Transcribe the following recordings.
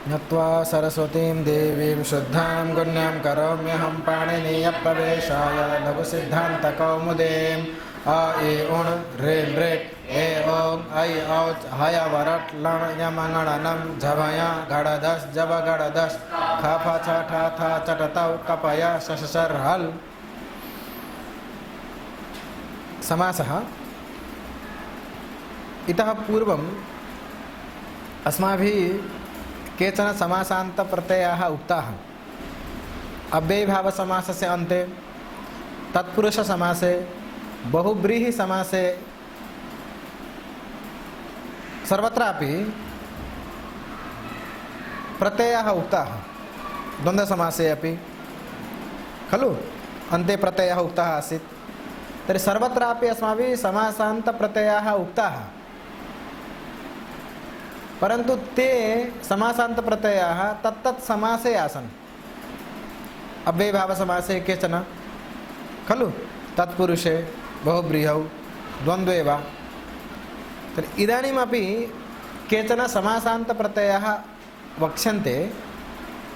नत्वा सरस्वतीं देवीं शुद्धां गुण्यां करोम्यहं पाणिनीयप्रवेशाय लघुसिद्धान्तकौमुदीं अ ए उण् ऋ ऋ ए ओं ऐ औच हय वरट् लण् यमङणनं झभय घडधस् जब घडधस् ख फ छ ठ थ चट तौ कपय शशर हल्। समासः इतः पूर्वम् अस्माभिः केचन समासान्त प्रत्ययाः उक्ताः। अव्ययीभाव समासस्य अन्ते, तत्पुरुष समासे, बहुव्रीहि समासे सर्वत्रापि प्रत्ययाः उक्ताः। द्वन्द्व समासे अपि खलु अन्ते प्रत्ययः उक्तः आसीत्। तर्हि सर्वत्रापि अस्माभिः समासान्त प्रत्ययाः उक्ताः, परन्तु ते समासान्त प्रत्ययाः तत्तत् समासे आसन्। अव्ययीभाव समासे केचन खलु तत्पुरुषे, बहुव्रीहौ, द्वन्द्वे वा। तर्हि इदानीमपि केचन समासान्त प्रत्ययाः वक्ष्यन्ते।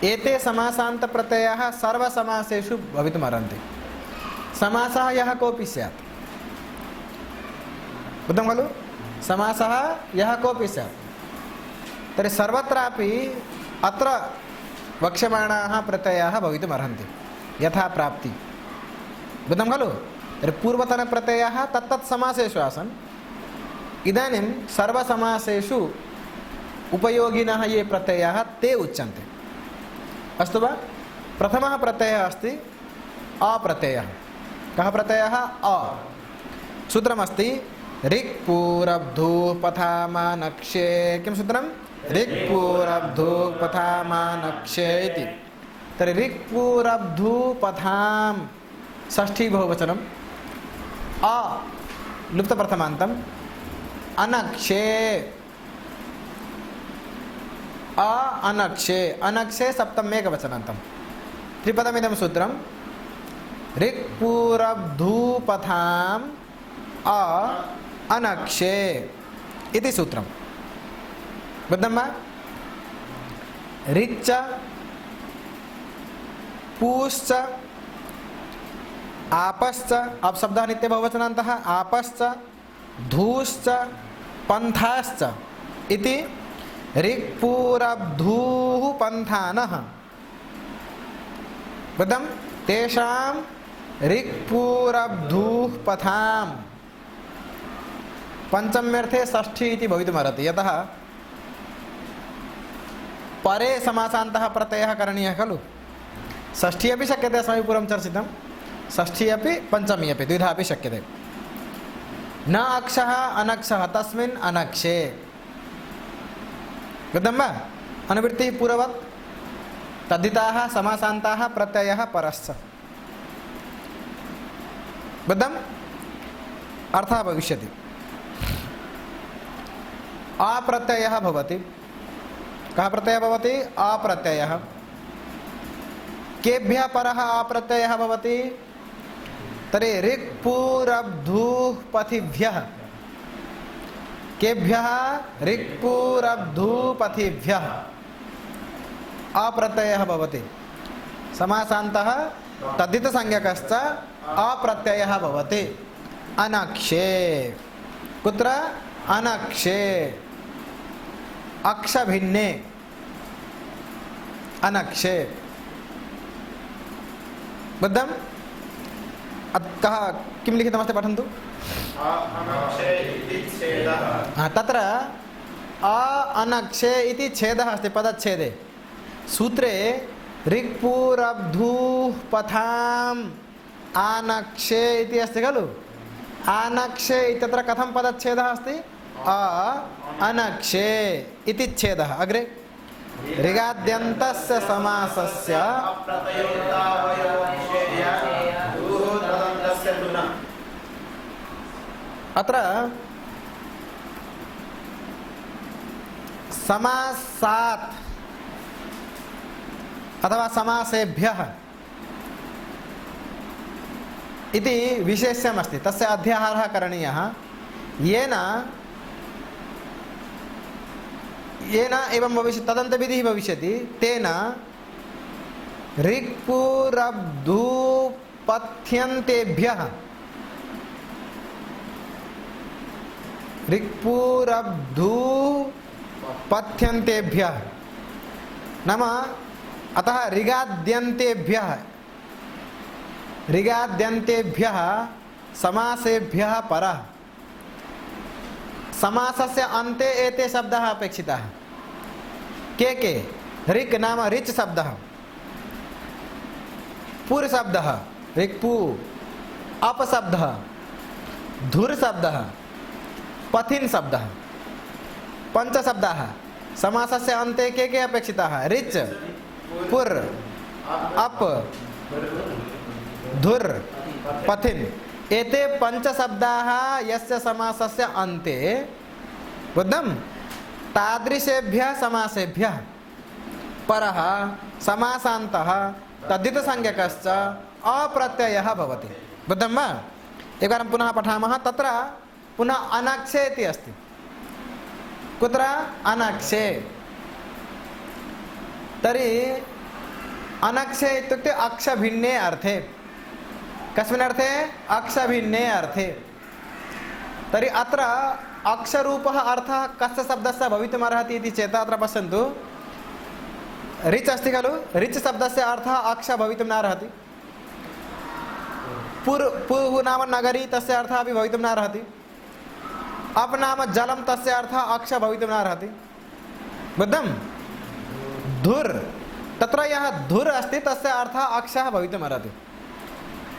एते समासान्त प्रत्ययाः सर्वसमासेषु भवितुमर्हन्ति। समासः यः कोऽपि स्यात्, बुद्धं खलु, समासः यः कोऽपि स्यात्। तर्हि सर्वत्रापि अत्र वक्ष्यमाणाः प्रत्ययाः भवितुमर्हन्ति यथा प्राप्ति, बुद्धं खलु। तर्हि पूर्वतनप्रत्ययाः तत्तत् समासेषु आसन्। इदानीं सर्वसमासेषु उपयोगिनः ये प्रत्ययाः ते उच्यन्ते। अस्तु वा। प्रथमः प्रत्ययः अस्ति अप्रत्ययः। कः प्रत्ययः? अ। सूत्रमस्ति ऋक् पूरब्धुः पथामानक्षे। किं सूत्रं? ऋक् पूरब्धुः पथामानक्षे इति। तर्हि ऋक् पूरब्धुः पथां षष्ठी बहुवचनम्। अ लुप्तप्रथमान्तम्। अनक्षे, अ अनक्षे, अनक्षे सप्तम्येकवचनान्तम्। त्रिपदमिदं सूत्रं ऋक् पूरब्धुः पथां अ अनक्षे इति सूत्रम्। बुद्धं वा। ऋक् च पूश्च आपश्च, अब शब्दः नित्य बहुवचनान्तः, आपश्च धूश्च पन्थाश्च इति ऋक् पूरब्धुः पन्थानः। बुद्धं। तेषां ऋक् पूरब्धुः पथां पञ्चम्यर्थे षष्ठी इति भवितुमर्हति। यतः परे समासान्तः प्रत्ययः करणीयः खलु। षष्ठी अपि शक्यते, अस्माभिः पूर्वं चर्चितं। षष्ठी अपि पञ्चमी अपि द्विधा अपि शक्यते। न अक्षः अनक्षः तस्मिन् अनक्षे। बुद्धं वा। अनुवृत्तिः पूर्ववत् तद्धिताः समासान्ताः प्रत्ययः परश्च। बुद्धं। अर्थः भविष्यति। अप्रत्ययः भवति। कः प्रत्ययः भवति? अप्रत्ययः। केभ्यः परः अप्रत्ययः भवति? तर्हि ऋक् पूरब्धुः पथिभ्यः। केभ्यः? ऋक् पूरब्धुः पथिभ्यः अप्रत्ययः भवति। समासान्तः तद्धितसंज्ञकश्च अप्रत्ययः भवति। अनक्षे। कुत्र? अनक्षे। अक्षभिन्ने अनक्षे। बुद्धं। कः किं लिखितमस्ति पठन्तु। तत्र अ अनक्षे इति छेदः अस्ति पदच्छेदे। सूत्रे ऋक् पूरब्धुः पथाम् आनक्षे इति अस्ति खलु। आनक्षे इत्यत्र कथं पदच्छेदः अस्ति? अ अनक्षे इति छेदः। अग्रे ऋगाद्यन्तस्य समासस्य अत्र समासात् अथवा समासेभ्यः इति विशेष्यमस्ति। तस्य अध्याहारः करणीयः, येन येन एवं भविष्यति तदन्तविधिः भविष्यति तेन ऋक्पुरब्धूपथ्यन्तेभ्यः ऋक्पुरब्धूपथ्यन्तेभ्यः नाम अतः ऋगाद्यन्तेभ्यः समासेभ्यः परः समासस्य अन्ते एते शब्दाः अपेक्षिताः के ऋक् नाम ऋच् शब्दः पुर शब्दः ऋक्पु अप शब्दः धुर् शब्दः पथिन शब्दः पंच शब्दाः समासस्य अन्ते के अपेक्षिताः ऋच् पुर अप धुर् पथिन एते पंच शब्दाः यस्य समासस्य अन्ते बुद्धं तादृशेभ्यः समासेभ्यः परः समासान्तः तद्धितसंज्ञकश्च अप्रत्ययः भवति। बुद्धं वा? एकवारं पुनः पठामः। तत्र पुनः अनक्षे इति अस्ति। कुत्र? अनक्षे। तर्हि अनक्षे इत्युक्ते अक्षभिन्ने अर्थे। कस्मिन् अर्थे? अक्षभिन्ने अर्थे। तर्हि अत्र अक्षरूपः अर्थः कस्य शब्दस्य भवितुमर्हति इति चेत् अत्र पश्यन्तु। ऋच् अस्ति खलु? ऋच् शब्दस्य अर्थः अक्ष भवितुं न अर्हति। पुः नाम नगरी तस्य अर्थः अपि भवितुं न अर्हति। अप नाम जलं तस्य अर्थः अक्ष भवितुं न अर्हति। बुद्धं? धुर् तत्र यः धुर् अस्ति तस्य अर्थः अक्षः भवितुम् अर्हति।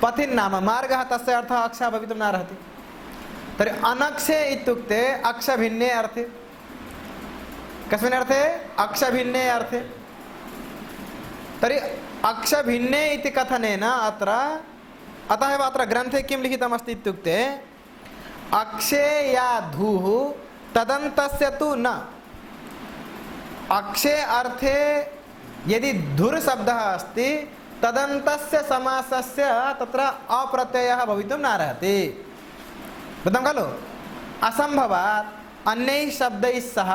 पथिन् नाम मार्गः तस्य अर्थः अक्षः भवितुं न अर्हति। तर्हि अनक्षे इत्युक्ते अक्षभिन्ने अर्थे। कस्मिन् अर्थे? अक्षभिन्ने अर्थे। तर्हि अक्षभिन्ने इति कथनेन अत्र अतः एव अत्र ग्रन्थे किं लिखितमस्ति इत्युक्ते अक्षे या धूः तदन्तस्य तु न। अक्षे अर्थे यदि धुर् शब्दः अस्ति तदन्तस्य समासस्य तत्र अप्रत्ययः भवितुं न अर्हति। बुद्धं खलु? असम्भवात् अन्यैः शब्दैः सह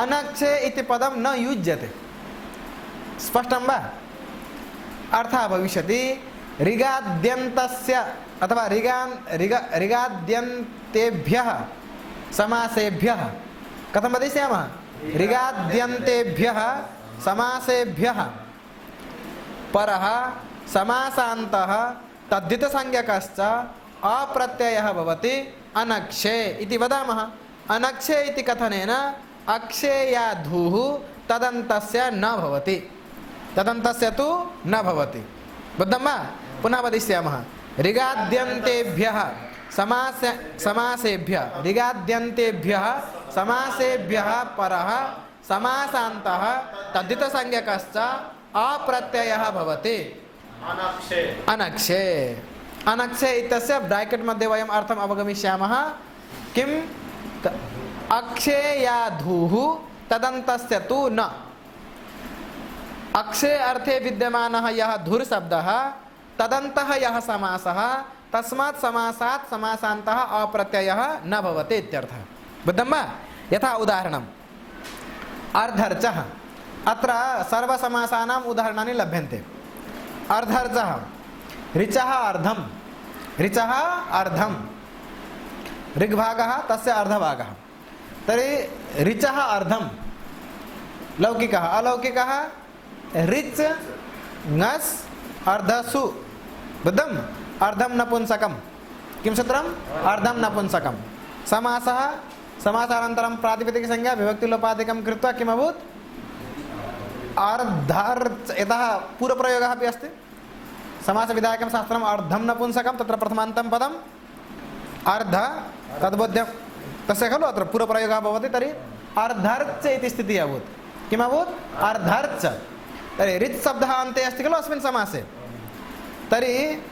अनक्षे इति पदं न युज्यते। स्पष्टं वा? अर्थः भविष्यति ऋगाद्यन्तस्य अथवा ऋगाद्यन्तेभ्यः समासेभ्यः कथं वदिष्यामः? ऋगाद्यन्तेभ्यः समासेभ्यः परः समासान्तः तद्धितसंज्ञकश्च अप्रत्ययः भवति अनक्षे इति वदामः। अनक्षे इति कथनेन अक्षे या धूः तदन्तस्य न भवति। तदन्तस्य तु न भवति। बुद्धं वा? पुनः वदिष्यामः। ऋगाद्यन्तेभ्यः समासेभ्यः ऋगाद्यन्तेभ्यः समासेभ्यः परः समासान्तः तद्धितसंज्ञकश्च अप्रत्ययः भवति अनक्षे। अनक्षे इत्यस्य ब्रैकेट् मध्ये वयम् अर्थम् अवगमिष्यामः। किम्? अक्षे या धूः तदन्तस्य तु न। अक्षे अर्थे विद्यमानः यः धुर् शब्दः तदन्तः यः समासः तस्मात् समासात् समासान्तः अप्रत्ययः न भवति इत्यर्थः। बुद्धं वा? यथा उदाहरणम् अर्धर्चः। अत्र सर्वसमासानाम् उदाहरणानि लभ्यन्ते। अर्धर्चः ऋचः अर्धं ऋचः अर्धं ऋग्भागः तस्य अर्धभागः। तर्हि ऋचः अर्धं लौकिकः अलौकिकः ऋच् ङस् अर्धसु। बुद्धं? अर्धं नपुंसकं। किं सूत्रम्? अर्धं नपुंसकं। समासः समासानन्तरं प्रातिपदिकसंज्ञा विभक्तिलोपादिकं कृत्वा किम् अभूत्? अर्धर्च। यतः पूर्वप्रयोगः अपि अस्ति। समासविधायकं शास्त्रम् अर्धं नपुंसकं तत्र प्रथमान्तं पदम् अर्ध तद्बोध्यं तस्य खलु अत्र पूर्वप्रयोगः भवति। तर्हि अर्धर्च इति स्थितिः अभूत्। किम् अभूत्? अर्धर्च। तर्हि ऋत् शब्दः अन्ते अस्ति खलु अस्मिन् समासे। तर्हि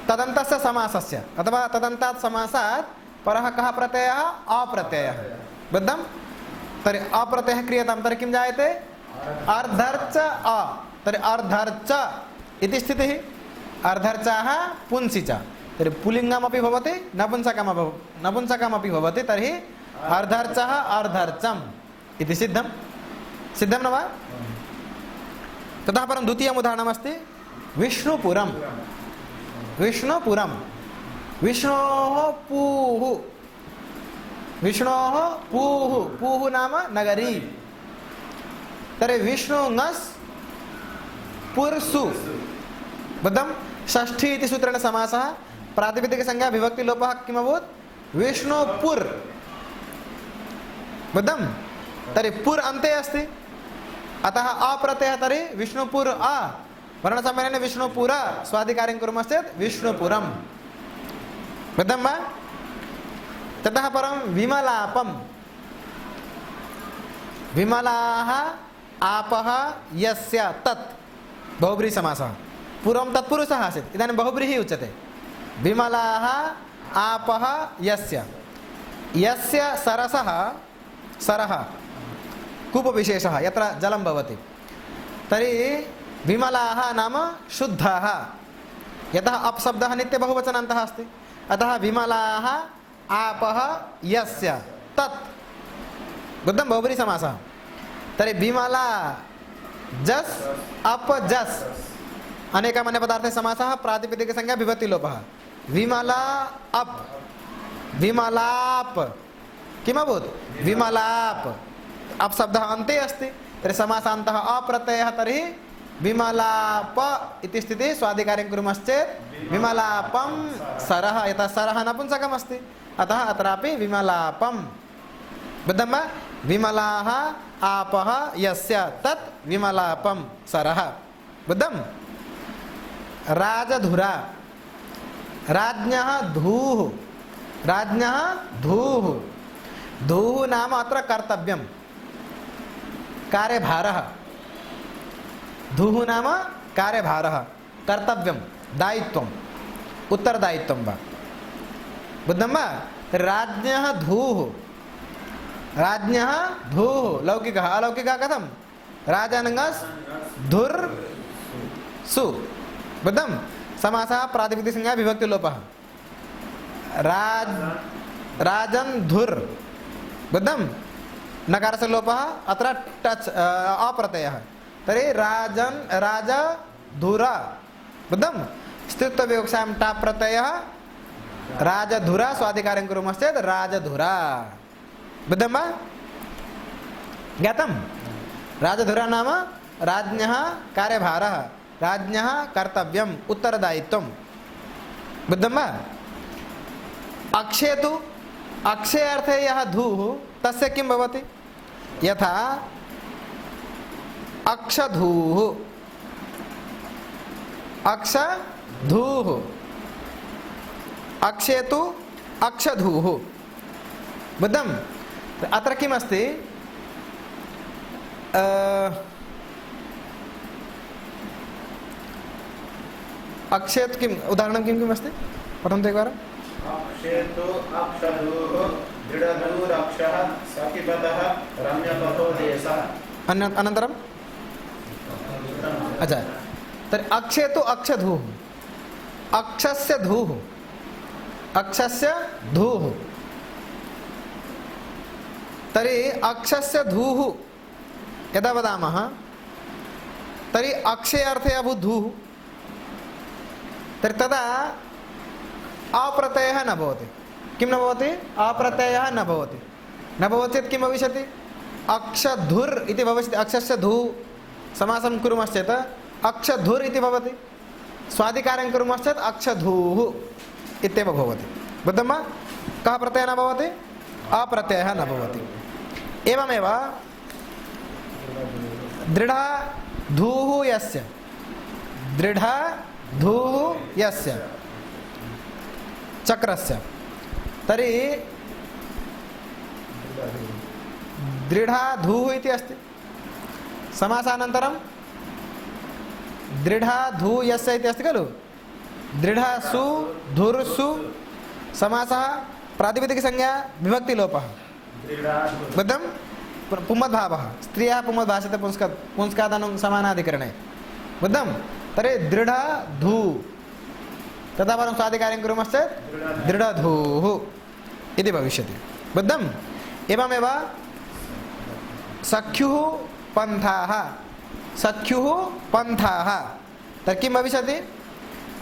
तदन्तस्य समासस्य अथवा तदन्तात् समासात् परः कः प्रत्ययः? अप्रत्ययः। बुद्धं? तर्हि अप्रत्ययः क्रियतां तर्हि किं जायते? अर्धर्च अ। तर्हि अर्धर्च इति स्थितिः। अर्धर्चाः पुंसि च। तर्हि पुल्लिङ्गमपि भवति नपुंसकमपि भवति। तर्हि अर्धर्चः अर्धर्चम् इति सिद्धं सिद्धं न वा? ततः परं द्वितीयम् उदाहरणमस्ति विष्णुपुरं विष्णुपुरं विष्णोः पूः विष्णोः पूः पूः नाम नगरी तर्हि विष्णुङस् पुर्सु बुद्धं षष्ठी इति सूत्रेण समासः प्रातिपदिकसंज्ञा विभक्तिलोपः किम् अभूत् विष्णुपुर बुद्धं तर्हि पुर अन्ते अस्ति अतः अप्रत्ययः तर्हि विष्णुपुर अ वर्णसम्मेलने विष्णुपुर स्वादिकार्यं कुर्मश्चेत् विष्णुपुरं बुद्धं वा? ततः परं विमलापं विमलाः आपः यस्य तत् बहुब्रीहि समासः पूर्वं तत्पुरुषः आसीत् इदानीं बहुब्रीहि उच्यते विमलाः आपः यस्य यस्य सरसः सरः कूपविशेषः यत्र जलं भवति तर्हि विमलाः नाम शुद्धाः यतः अपशब्दः नित्यबहुवचनान्तः अस्ति अतः विमलाः आपः यस्य तत् बुद्धं बहुब्रीहि समासः तर्हि विमला जस् अप जस् अनेकमन्यपदार्थे समासः प्रातिपदिकसंज्ञा विभक्तिलोपः विमला अप विमलाप किम् अभूत् विमलाप अपशब्दः अन्ते अस्ति तर्हि समासान्तः अप्रत्ययः तर्हि विमलाप इति स्थितिः स्वादिकार्यं कुर्मश्चेत् विमलापं सरः यतः सरः नपुंसकम् अस्ति अतः अत्रापि विमलापं बुद्धं वा? विमलाः आपः यस्य तत् विमलापं सरः बुद्धं? राजधुरा राज्ञः धूः राज्ञः धूः धूः नाम अत्र कर्तव्यं कार्यभारः धूः नाम कार्यभारः कर्तव्यं दायित्वम् उत्तरदायित्वं वा बुद्धं वा? राज्ञः धूः राज्ञः धूः लौकिकः अलौकिकः कथं राजानङस् धुर् सु बुद्धं समासः प्रातिपदिकसंज्ञा विभक्तिलोपः राजन् धुर् बुद्धं नकारस्य लोपः अत्र टच् अप्रत्ययः तर्हि राजन् राज धुर बुद्धं स्त्रीत्वविवक्षायां टा प्रत्ययः राजधुरा स्वादिकार्यं कुर्मश्चेत् राजधुरा बुद्धं वा? ज्ञातं? राजधुरा नाम राज्ञः कार्यभारः राज्ञः कर्तव्यम् उत्तरदायित्वं बुद्धं वा? अक्षे तु अक्षे अर्थे यः धूः तस्य किं भवति यथा अक्षधूः अक्षधूः अक्षे तु अक्षधूः बुद्धं? अत्र किम् अस्ति अक्षेत् किम् उदाहरणं किं किम् अस्ति पठन्तु एकवारम् अक्षेतु अक्षधूः दृढधूरक्षः सखिपतः रम्यपथो देशः अनन्तरं अच्छा तर्हि अक्षेतु अक्षधूः अक्षस्य धूः अक्षस्य धूः तर्हि अक्षस्य धूः यदा वदामः तर्हि अक्षे अर्थे अभूत् धूः तर्हि तदा अप्रत्ययः न भवति किं न भवति अप्रत्ययः न भवति चेत् किं भविष्यति अक्षधुर् इति भविष्यति अक्षस्य धू समासं कुर्मश्चेत् अक्षधुर् इति भवति स्वादिकार्यं कुर्मश्चेत् अक्षधूः इत्येव भवति बुद्धं वा? कः प्रत्ययः न भवति अप्रत्ययः न भवति एवमेव दृढा धूः यस्य दृढा धूः यस्य चक्रस्य तर्हि दृढा धूः इति अस्ति समासानन्तरं दृढा धू यस्य इति अस्ति खलु दृढा सु धुर्सु समासः प्रातिपदिकसंज्ञा विभक्तिलोपः बुद्धं पुंमद्भावः स्त्रियः पुंमद्भाषते पुंस्कादनु समानाधिकरणे बुद्धं तर्हि दृढा धू तदा परं स्वादिकार्यं कुर्मश्चेत् दृढधूः इति भविष्यति बुद्धम् एवमेव सख्युः पन्थाः सख्युः पन्थाः तर्हि किं भविष्यति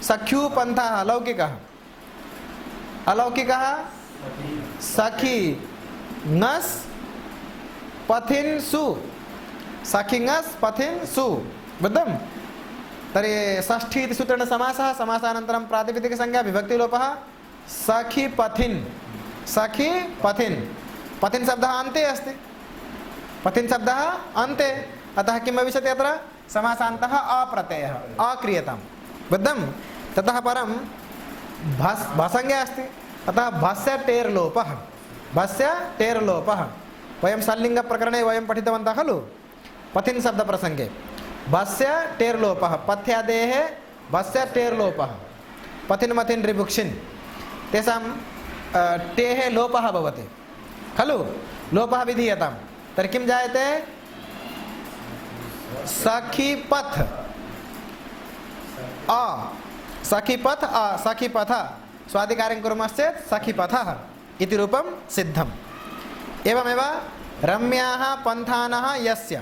सख्युः पन्थाः लौकिकः अलौकिकः सखी ङस् पथिन् सु सखी ङस् पथिन् सु बुद्धं तर्हि षष्ठी इति सूत्रेण समासः समासानन्तरं प्रातिपदिकसंज्ञा विभक्तिलोपः सखी पथिन् पथिन् शब्दः अन्ते अस्ति पथिन् शब्दः अन्ते अतः किं भविष्यति अत्र समासान्तः अप्रत्ययः अक्रियतां बुद्धं ततः परं भसंज्ञा अस्ति अतः भस्य टेर् लोपः वयं सल्लिङ्गप्रकरणे वयं पठितवन्तः खलु पथिन् शब्दप्रसङ्गे भस्य टेर् लोपः पथ्यादेः भस्य टेर् लोपः पथिन् मथिन् ऋभुक्षिन् तेषां टेः लोपः भवति खलु लोपः विधीयतां तर्हि किं जायते सखीपथ सखीपथ स्वादिकार्यं कुर्मश्चेत् सखीपथः इति रूपं सिद्धम् एवमेव रम्याः पन्थानः यस्य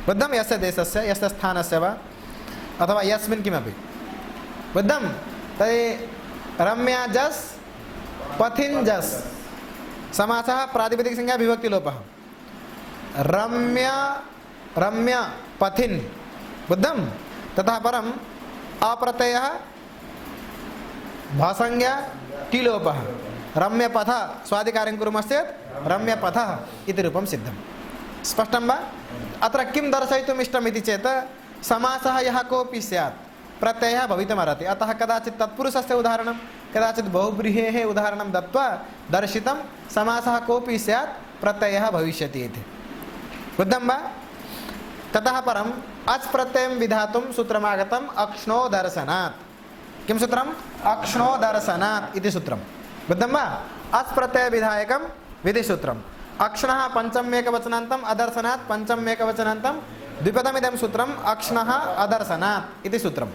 बुद्धं यस्य देशस्य यस्य स्थानस्य वा अथवा यस्मिन् किमपि बुद्धं तर्हि रम्या जस् पथिन् जस् समासः प्रातिपदिकसंज्ञा विभक्तिलोपः रम्य पथिन् बुद्धं ततः परम् अप्रत्ययः भासंज्ञा टिलोपः रम्यपथ स्वादिकार्यं कुर्मश्चेत् रम्यपथः इति रूपं सिद्धं स्पष्टं वा अत्र किं दर्शयितुम् इष्टम् इति चेत् समासः यः कोऽपि स्यात् प्रत्ययः भवितुमर्हति अतः कदाचित् तत्पुरुषस्य उदाहरणं कदाचित् बहुव्रीहेः उदाहरणं दत्वा दर्शितं समासः कोऽपि स्यात् प्रत्ययः भविष्यति इति बुद्धं वा ततः परम् अच् प्रत्ययं विधातुं सूत्रमागतम् अक्ष्णो दर्शनात् किं सूत्रम् अक्ष्णो दर्शनात् इति सूत्रं बुद्धं वा अच् प्रत्ययविधायकं विधिसूत्रम् अक्ष्णः पञ्चम्येकवचनान्तम् अदर्शनात् पञ्चम्येकवचनान्तं द्विपदमिदं सूत्रम् अक्ष्णः अदर्शनात् इति सूत्रं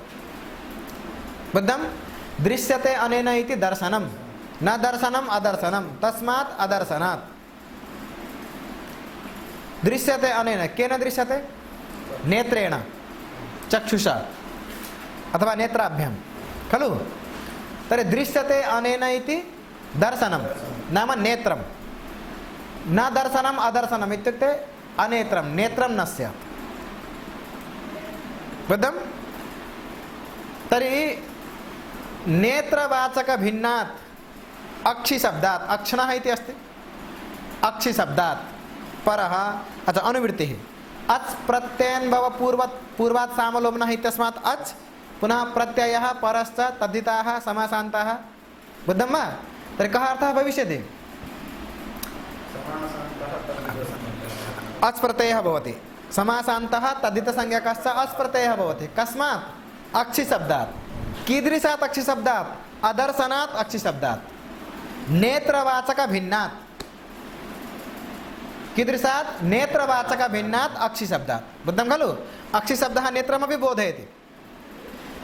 बुद्धं दृश्यते अनेन इति दर्शनं न दर्शनम् अदर्शनं तस्मात् अदर्शनात् दृश्यते अनेन केन दृश्यते नेत्रेण चक्षुषा अथवा नेत्राभ्यां खलु तर्हि दृश्यते अनेन इति दर्शनं नाम नेत्रं न दर्शनम् अदर्शनम् इत्युक्ते अनेत्रं नेत्रं न स्यात् बुद्धं तर्हि नेत्रवाचकभिन्नात् अक्षिशब्दात् अक्षणः इति अस्ति अक्षिशब्दात् परः अच्छा अनुवृत्तिः अच् प्रत्ययन् भव पूर्वात् सामलोपनः इत्यस्मात् अच् पुनः प्रत्ययः परश्च तद्धिताः समासान्ताः बुद्धं वा तर्हि कः अर्थः भविष्यति अच् प्रत्ययः भवति समासान्तः तद्धितसंज्ञकश्च अच् प्रत्ययः भवति कस्मात् अक्षिशब्दात् कीदृशात् अक्षिशब्दात् अदर्शनात् अक्षिशब्दात् नेत्रवाचकभिन्नात् कीदृशात् नेत्रवाचकभिन्नात् अक्षिशब्दात् बुद्धं खलु अक्षिशब्दः नेत्रमपि बोधयति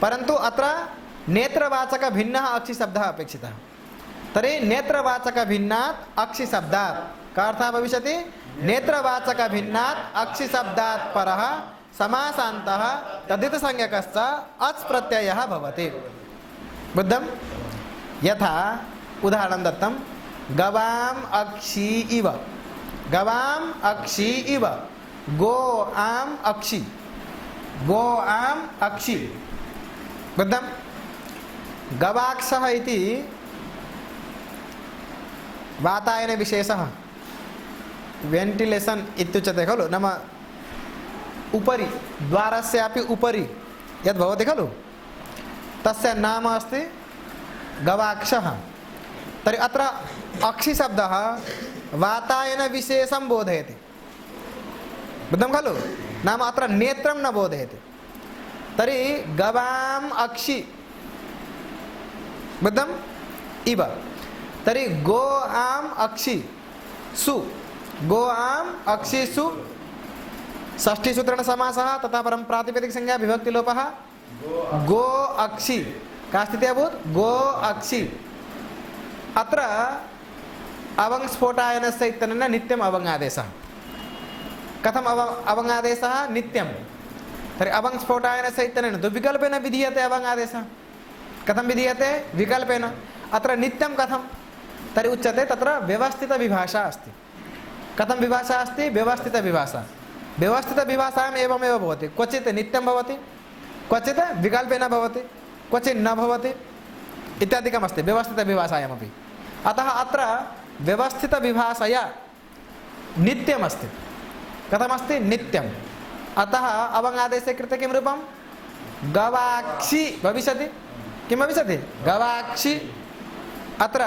परन्तु अत्र नेत्रवाचकभिन्नः अक्षिशब्दः अपेक्षितः तर्हि नेत्रवाचकभिन्नात् अक्षिशब्दात् का अर्थः भविष्यति नेत्रवाचकभिन्नात् अक्षिशब्दात् परः समासान्तः तद्धितसंज्ञकश्च अच् प्रत्ययः भवति बुद्धं यथा उदाहरणं दत्तं गवाम् अक्षी इव गवाम् अक्षी इव गो आम् अक्षी बुद्धं गवाक्षः इति वातायन विशेषः वेंटिलेशन इत्युच्यते खलु नाम उपरि द्वारस्यापि उपरि यद् भवति खलु तस्य नाम अस्ति गवाक्षः तर्हि अत्र अक्षिशब्दः वातायन विशेषं बोधयति बुद्धं खलु नाम अत्र नेत्रं न बोधयति तर्हि गवाम् अक्षि बुद्धम् इव तर्हि गो आम् अक्षि सु गो आम् अक्षि सु षष्ठी सूत्रेण समासः तथा परं प्रातिपदिकसंज्ञा विभक्तिलोपः गो अक्षि का स्थितिः अभूत् गो अक्षि अत्र अवङ् स्फोटायनस्य इत्यनेन नित्यम् अवङ्आदेशः कथम् अवङ्आदेशः नित्यं तर्हि अवङ् स्फोटायनस्य इत्यनेन तु विकल्पेन विधीयते अवङ्आदेशः कथं विधीयते विकल्पेन अत्र नित्यं कथं तर्हि उच्यते तत्र व्यवस्थितविभाषा अस्ति कथं विभाषा अस्ति व्यवस्थितविभाषा व्यवस्थितविभाषायाम् एवमेव भवति क्वचित् नित्यं भवति क्वचित् विकल्पेन भवति क्वचित् न भवति इत्यादिकमस्ति व्यवस्थितविभाषायामपि अतः अत्र व्यवस्थितविभाषया नित्यमस्ति कथमस्ति नित्यम् अतः अवङ्आदेशे कृते किं रूपं गवाक्षि भविष्यति किं भविष्यति गवाक्षि अत्र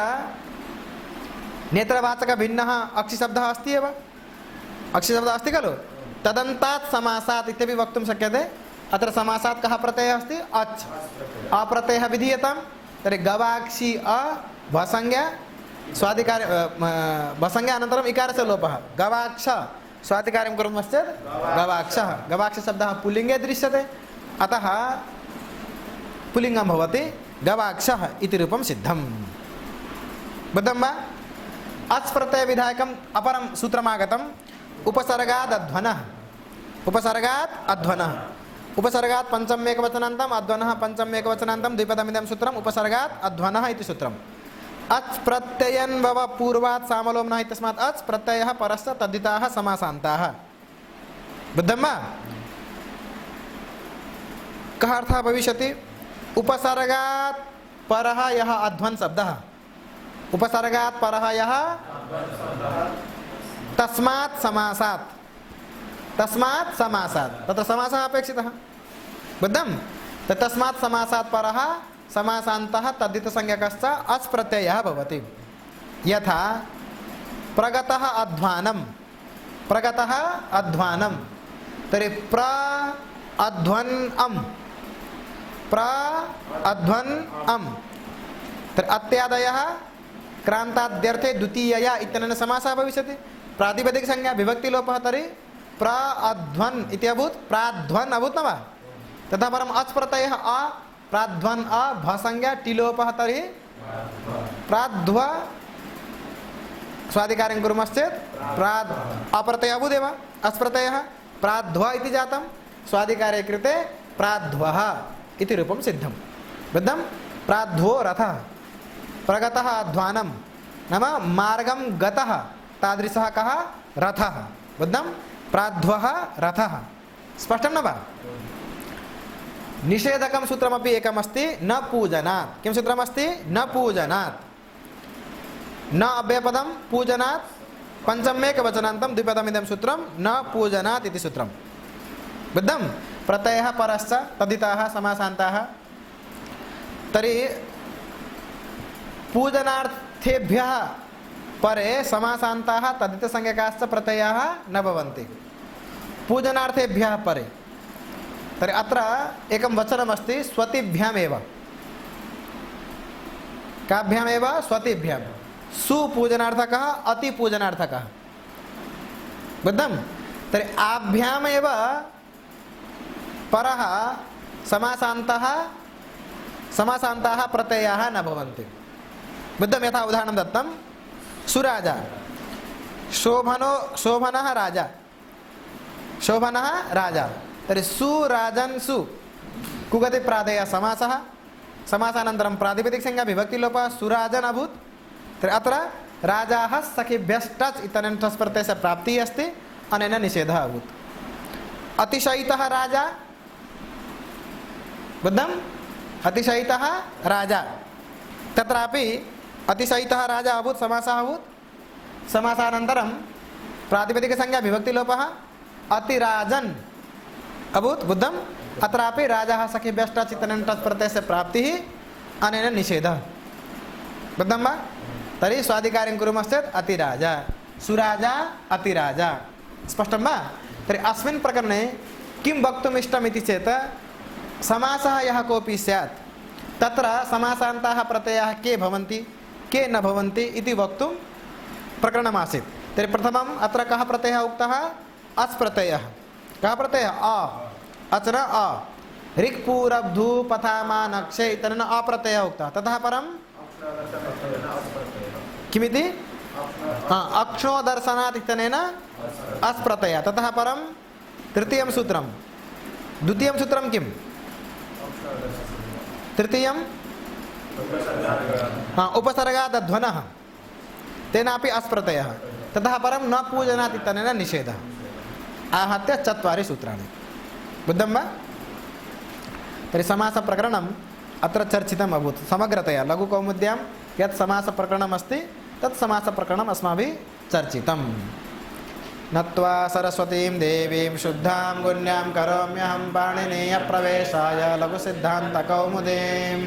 नेत्रवाचकभिन्नः अक्षिशब्दः अस्ति एव अक्षिशब्दः अस्ति खलु तदन्तात् समासात् इत्यपि वक्तुं शक्यते अत्र समासात् कः प्रत्ययः अस्ति अच् अप्रत्ययः विधीयतां तर्हि गवाक्षि भसंज्ञा स्वादिकार्य भसंज्ञा अनन्तरम् इकारस्य लोपः गवाक्ष स्वादिकार्यं कुर्मश्चेत् गवाक्षः गवाक्षशब्दः पुल्लिङ्गे दृश्यते अतः पुल्लिङ्गं भवति गवाक्षः इति रूपं सिद्धम् बुद्धं वा अच् प्रत्ययविधायकम् अपरं सूत्रमागतम् उपसर्गाद् अध्वनः उपसर्गात् अध्वनः उपसर्गात् पञ्चम एकवचनान्तम् अध्वनः पंचम एकवचनान्तं द्विपदमिदं सूत्रम् उपसर्गात् अध्वनः इति सूत्रम् अच् प्रत्ययन् भव पूर्वात् सामलोम्नः इत्यस्मात् अच् प्रत्ययः परश्च तद्धिताः समासान्ताः बुद्धं वा कः अर्थः भविष्यति उपसर्गात् परः यः अध्वन् शब्दः उपसर्गात् परः यः तस्मात् समासात् तत्र समासः अपेक्षितः बुद्धं तस्मात् समासात् परः समासान्तः तद्धितसंज्ञकश्च अच् प्रत्ययः भवति यथा प्रगतः अध्वानं तर्हि प्र अध्वन् अम् तर्हि अत्यादयः क्रान्ताद्यर्थे द्वितीयया इत्यनेन समासः भविष्यति प्रातिपदिकसंज्ञा विभक्तिलोपः तर्हि प्र अध्वन् इति अभूत् प्राध्वन् अभूत् न वा तथा परम् अच् प्रत्ययः प्राध्वन् भसंज्ञा टिलोपः तर्हि प्राध्व स्वादिकार्यं कुर्मश्चेत् अप्रत्ययः अभूदेव अच् प्रत्ययः प्राध्व इति जातं स्वादिकार्ये कृते प्राध्वः इति रूपं सिद्धं बुद्धं प्राध्वो रथः प्रगतः अध्वानं नाम मार्गं गतः तादृशः कः रथः बुद्धं प्राध्वः रथः स्पष्टं न वा निषेधकं सूत्रमपि एकमस्ति न पूजनात् किं सूत्रमस्ति न पूजनात् न अव्ययपदं पूजनात् पंचमेकवचनान्तं द्विपदमिदं सूत्रं न पूजनात् इति सूत्रं बुद्धं प्रत्ययः परश्च तद्धिताः समासान्ताः तर्हि पूजनार्थेभ्यः परे समासान्ताः तद्धितसंज्ञकाश्च प्रत्ययाः न भवन्ति पूजनार्थेभ्यः परे तर्हि अत्र एकं वचनमस्ति स्वतिभ्यामेव काभ्यामेव स्वतिभ्यां सुपूजनार्थकः अतिपूजनार्थकः बुद्धं तर्हि आभ्यामेव परः समासान्ताः प्रत्ययाः न भवन्ति बुद्धं यथा उदाहरणं दत्तं सुराजा शोभनः राजा तर्हि सुराजन् सु कुगति प्राधेयः समासः समासानन्तरं प्रातिपदिकसंज्ञा विभक्तिलोपः सुराजन् अभूत् तर्हि अत्र राजाः सखिभ्यश्टच् इत्यनेन ठस् प्रत्ययस्य प्राप्तिः अस्ति अनेन निषेधः अभूत् अतिशयितः राजा बुद्धम् अतिशयितः राजा तत्रापि अतिशयितः राजा अभूत् समासः अभूत् समासानन्तरं प्रातिपदिकसंज्ञा विभक्तिलोपः अतिराजन् अभूत् बुद्धम् अत्रापि राजाः सखिभ्यश्टच् इत्यनेन ठस् प्रत्ययस्य प्राप्तिः अनेन निषेधः बुद्धं वा तर्हि स्वादिकार्यं कुर्मश्चेत् अतिराजा सुराजा अतिराजा स्पष्टं वा तर्हि अस्मिन् प्रकरणे किं वक्तुम् इष्टमिति चेत् समासः यः कोऽपि स्यात् तत्र समासान्ताः प्रत्ययाः के भवन्ति के न भवन्ति इति वक्तुं प्रकरणमासीत् तर्हि प्रथमम् अत्र कः प्रत्ययः उक्तः अच् प्रत्ययः कः प्रत्ययः अच् न ऋक्पूरब्धू पथामानक्षे इत्यनेन अप्रत्ययः उक्तः ततः परं किमिति अक्ष्णो दर्शनात् इत्यनेन अस्प्रत्यय। ततः परं तृतीयं सूत्रं, द्वितीयं सूत्रं किं? तृतीयं उपसर्गादध्वनः, तेनापि अस्प्रत्ययः। ततः परं न पूजनात् इत्यनेन निषेधः। आहत्य 4 सूत्राणि। बुद्धं वा? तर्हि समासप्रकरणम् अत्र चर्चितम् अभूत् समग्रतया। लघुकौमुद्यां यत् समासप्रकरणमस्ति तत् समासप्रकरणम् अस्माभिः चर्चितम्। नत्वा सरस्वतीं देवीं शुद्धां गुण्यां करोम्यहं पाणिनीयप्रवेशाय लघुसिद्धान्तकौमुदीम्।